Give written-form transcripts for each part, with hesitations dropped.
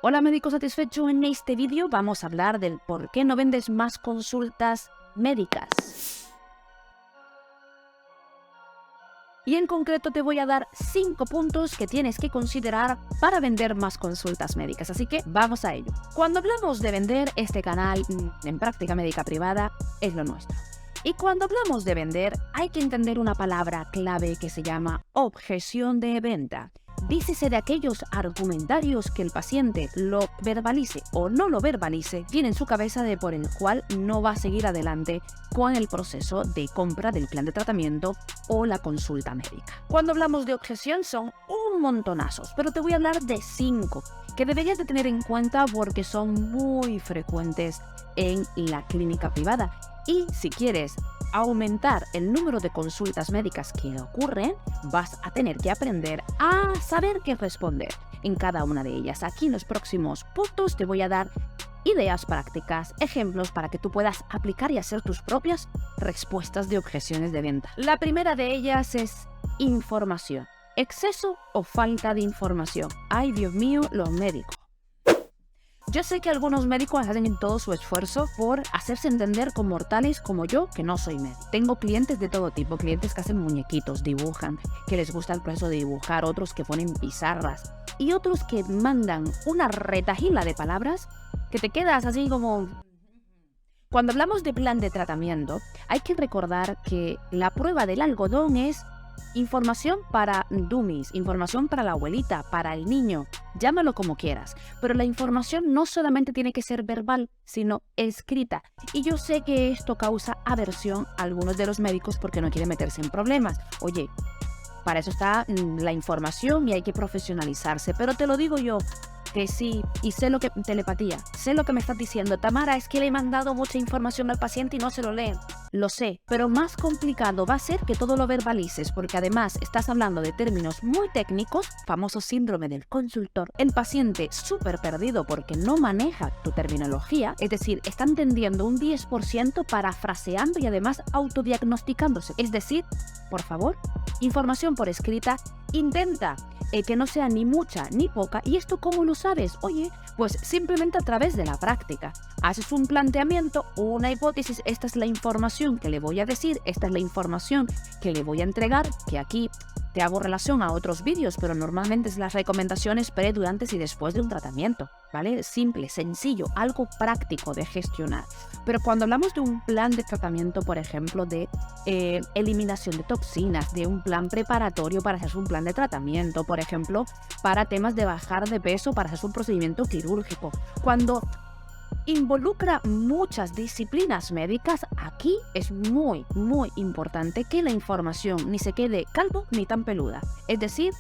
Hola médico satisfecho, en este vídeo vamos a hablar del por qué no vendes más consultas médicas. Y en concreto te voy a dar 5 puntos que tienes que considerar para vender más consultas médicas, así que vamos a ello. Cuando hablamos de vender, este canal en Práctica Médica Privada es lo nuestro. Y cuando hablamos de vender, hay que entender una palabra clave que se llama objeción de venta. Dícese de aquellos argumentarios que el paciente lo verbalice o no lo verbalice, tiene en su cabeza de por el cual no va a seguir adelante con el proceso de compra del plan de tratamiento o la consulta médica. Cuando hablamos de objeción son un montonazos, pero te voy a hablar de 5 que deberías de tener en cuenta porque son muy frecuentes en la clínica privada. Y si quieres aumentar el número de consultas médicas que ocurren, vas a tener que aprender a saber qué responder en cada una de ellas. Aquí en los próximos puntos te voy a dar ideas prácticas, ejemplos para que tú puedas aplicar y hacer tus propias respuestas de objeciones de venta. La primera de ellas es información. ¿Exceso o falta de información? Ay, Dios mío, los médicos. Yo sé que algunos médicos hacen todo su esfuerzo por hacerse entender con mortales como yo, que no soy médico. Tengo clientes de todo tipo, clientes que hacen muñequitos, dibujan, que les gusta el proceso de dibujar, otros que ponen pizarras y otros que mandan una retajila de palabras que te quedas así como... Cuando hablamos de plan de tratamiento, hay que recordar que la prueba del algodón es información para dummies, información para la abuelita, para el niño, llámalo como quieras. Pero la información no solamente tiene que ser verbal, sino escrita. Y yo sé que esto causa aversión a algunos de los médicos porque no quieren meterse en problemas. Oye, para eso está la información y hay que profesionalizarse. Pero te lo digo yo, que sí, y sé lo que... Telepatía, sé lo que me estás diciendo. Tamara, es que le he mandado mucha información al paciente y no se lo leen. Lo sé, pero más complicado va a ser que todo lo verbalices, porque además estás hablando de términos muy técnicos, famoso síndrome del consultor. El paciente súper perdido porque no maneja tu terminología, es decir, está entendiendo un 10% parafraseando y además autodiagnosticándose. Es decir, por favor, información por escrita, intenta que no sea ni mucha ni poca. ¿Y esto cómo lo sabes? Oye, pues simplemente a través de la práctica. Haces un planteamiento, una hipótesis, esta es la información que le voy a decir, esta es la información que le voy a entregar, que aquí te hago relación a otros vídeos, pero normalmente es las recomendaciones pre, durante y después de un tratamiento, ¿vale? Simple, sencillo, algo práctico de gestionar. Pero cuando hablamos de un plan de tratamiento, por ejemplo, de eliminación de toxinas, de un plan preparatorio para hacer un plan de tratamiento, por ejemplo, para temas de bajar de peso, para hacer un procedimiento quirúrgico, cuando involucra muchas disciplinas médicas, aquí es muy importante que la información ni se quede calvo ni tan peluda. Es decir,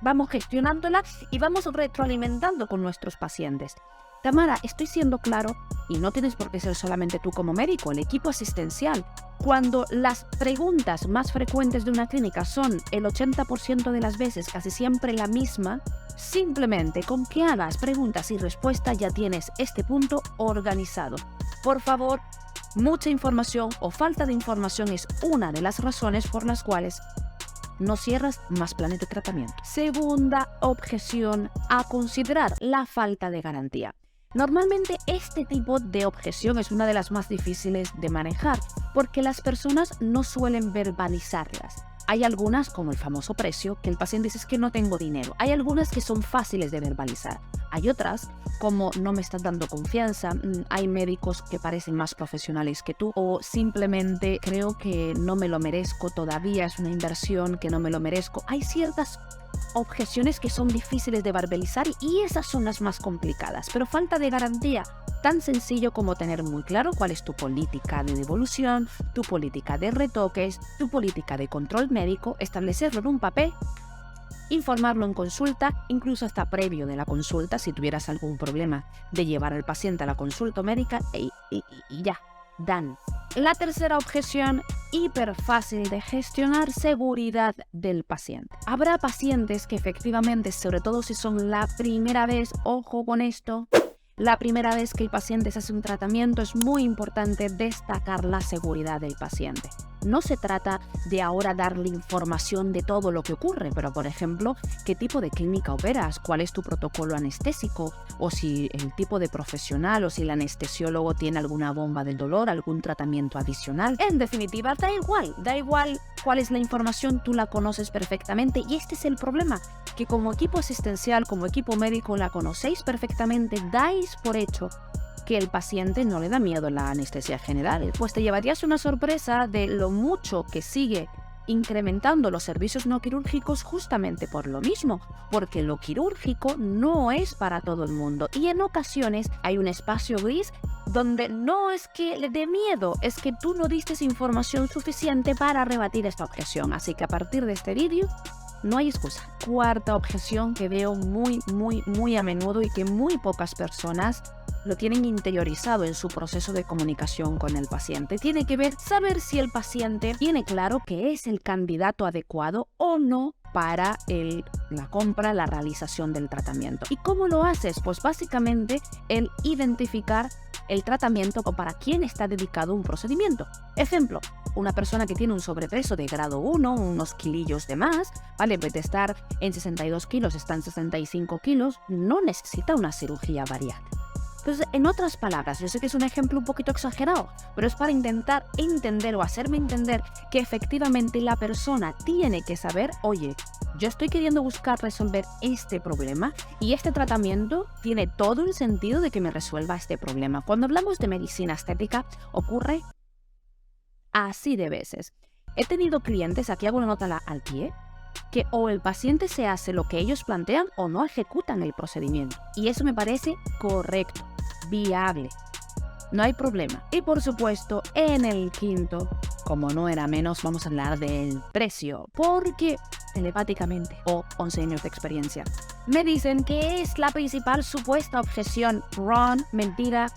vamos gestionándola y vamos retroalimentando con nuestros pacientes. Tamara, estoy siendo claro, y no tienes por qué ser solamente tú como médico, el equipo asistencial. Cuando las preguntas más frecuentes de una clínica son el 80% de las veces casi siempre la misma, simplemente con que hagas preguntas y respuestas ya tienes este punto organizado. Por favor, mucha información o falta de información es una de las razones por las cuales no cierras más planes de tratamiento. Segunda objeción a considerar, la falta de garantía. Normalmente este tipo de objeción es una de las más difíciles de manejar porque las personas no suelen verbalizarlas. Hay algunas, como el famoso precio, que el paciente dice es que no tengo dinero. Hay algunas que son fáciles de verbalizar. Hay otras, como no me estás dando confianza, hay médicos que parecen más profesionales que tú, o simplemente creo que no me lo merezco todavía, es una inversión que no me lo merezco. Hay ciertas objeciones que son difíciles de verbalizar y esas son las más complicadas. Pero falta de garantía, tan sencillo como tener muy claro cuál es tu política de devolución, tu política de retoques, tu política de control médico, establecerlo en un papel, informarlo en consulta, incluso hasta previo de la consulta, si tuvieras algún problema de llevar al paciente a la consulta médica y ya, dan. La tercera objeción, hiper fácil de gestionar, seguridad del paciente. Habrá pacientes que efectivamente, sobre todo si son la primera vez, ojo con esto, la primera vez que el paciente se hace un tratamiento es muy importante destacar la seguridad del paciente. No se trata de ahora darle información de todo lo que ocurre, pero por ejemplo, qué tipo de clínica operas, cuál es tu protocolo anestésico, o si el tipo de profesional o si el anestesiólogo tiene alguna bomba del dolor, algún tratamiento adicional. En definitiva, da igual cuál es la información, tú la conoces perfectamente y este es el problema, que como equipo asistencial, como equipo médico la conocéis perfectamente, dais por hecho que el paciente no le da miedo la anestesia general, pues te llevarías una sorpresa de lo mucho que sigue incrementando los servicios no quirúrgicos justamente por lo mismo, porque lo quirúrgico no es para todo el mundo y en ocasiones hay un espacio gris donde no es que le dé miedo, es que tú no diste información suficiente para rebatir esta objeción. Así que a partir de este vídeo no hay excusa. Cuarta objeción que veo muy a menudo y que muy pocas personas lo tienen interiorizado en su proceso de comunicación con el paciente. Tiene que ver saber si el paciente tiene claro que es el candidato adecuado o no para la compra, la realización del tratamiento. ¿Y cómo lo haces? Pues básicamente el identificar el tratamiento o para quién está dedicado un procedimiento. Ejemplo, una persona que tiene un sobrepeso de grado 1, unos kilillos de más, ¿vale? En vez de estar en 62 kilos, está en 65 kilos, no necesita una cirugía bariátrica. Entonces, en otras palabras, yo sé que es un ejemplo un poquito exagerado, pero es para intentar entender o hacerme entender que efectivamente la persona tiene que saber, oye, yo estoy queriendo buscar resolver este problema y este tratamiento tiene todo el sentido de que me resuelva este problema. Cuando hablamos de medicina estética, ocurre así de veces. He tenido clientes, aquí hago una nota al pie, que o el paciente se hace lo que ellos plantean o no ejecutan el procedimiento. Y eso me parece correcto, viable. No hay problema. Y por supuesto, en el quinto, como no era menos, vamos a hablar del precio. Porque telepáticamente, o 11 años de experiencia, me dicen que es la principal supuesta objeción. Wrong, mentira,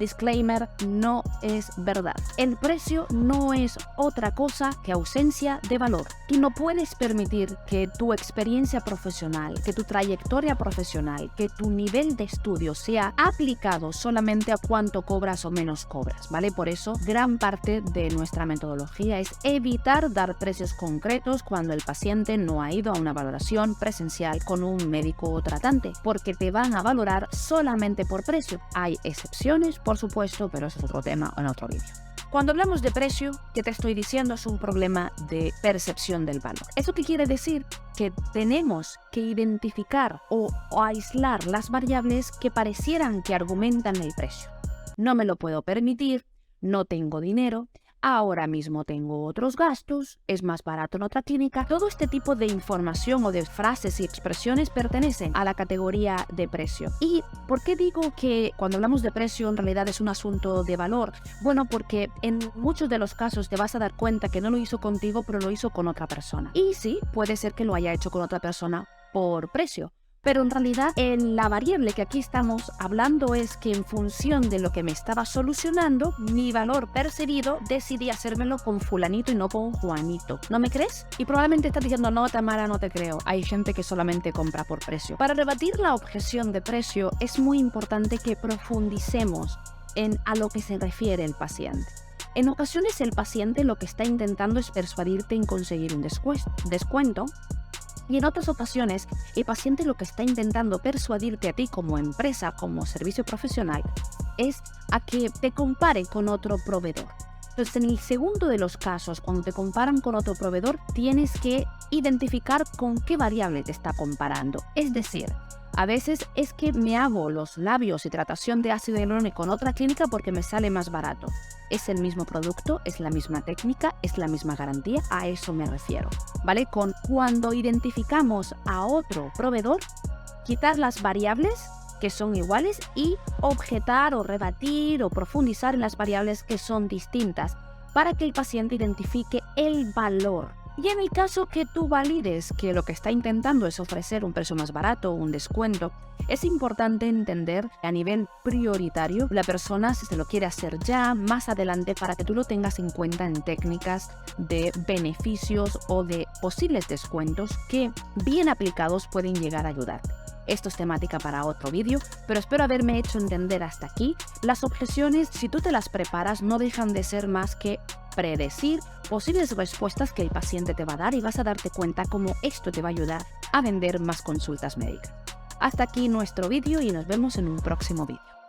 disclaimer, no es verdad. El precio no es otra cosa que ausencia de valor. Tú no puedes permitir que tu experiencia profesional, que tu trayectoria profesional, que tu nivel de estudio sea aplicado solamente a cuánto cobras o menos cobras, ¿vale? Por eso, gran parte de nuestra metodología es evitar dar precios concretos cuando el paciente no ha ido a una valoración presencial con un médico tratante, porque te van a valorar solamente por precio. Hay excepciones, por supuesto, pero eso es otro tema en otro vídeo. Cuando hablamos de precio, que te estoy diciendo, es un problema de percepción del valor. ¿Eso qué quiere decir? Que tenemos que identificar o aislar las variables que parecieran que argumentan el precio. No me lo puedo permitir, no tengo dinero, ahora mismo tengo otros gastos, es más barato en otra clínica. Todo este tipo de información o de frases y expresiones pertenecen a la categoría de precio. ¿Y por qué digo que cuando hablamos de precio en realidad es un asunto de valor? Bueno, porque en muchos de los casos te vas a dar cuenta que no lo hizo contigo, pero lo hizo con otra persona. Y sí, puede ser que lo haya hecho con otra persona por precio. Pero en realidad la variable que aquí estamos hablando es que en función de lo que me estaba solucionando, mi valor percibido, decidí hacérmelo con fulanito y no con Juanito. ¿No me crees? Y probablemente estás diciendo, no, Tamara, no te creo. Hay gente que solamente compra por precio. Para rebatir la objeción de precio, es muy importante que profundicemos a lo que se refiere el paciente. En ocasiones el paciente lo que está intentando es persuadirte en conseguir un descuento. Y en otras ocasiones, el paciente lo que está intentando persuadirte a ti como empresa, como servicio profesional, es a que te compare con otro proveedor. Entonces, en el segundo de los casos, cuando te comparan con otro proveedor, tienes que identificar con qué variable te está comparando. Es decir, a veces es que me hago los labios y hidratación de ácido hialurónico en otra clínica porque me sale más barato. Es el mismo producto, es la misma técnica, es la misma garantía, a eso me refiero, ¿vale? Cuando identificamos a otro proveedor, quitar las variables que son iguales y objetar o rebatir o profundizar en las variables que son distintas para que el paciente identifique el valor. Y en el caso que tú valides que lo que está intentando es ofrecer un precio más barato o un descuento, es importante entender que a nivel prioritario la persona si se lo quiere hacer ya, más adelante, para que tú lo tengas en cuenta en técnicas de beneficios o de posibles descuentos que bien aplicados pueden llegar a ayudar. Esto es temática para otro vídeo, pero espero haberme hecho entender hasta aquí. Las objeciones, si tú te las preparas, no dejan de ser más que predecir posibles respuestas que el paciente te va a dar y vas a darte cuenta cómo esto te va a ayudar a vender más consultas médicas. Hasta aquí nuestro vídeo y nos vemos en un próximo vídeo.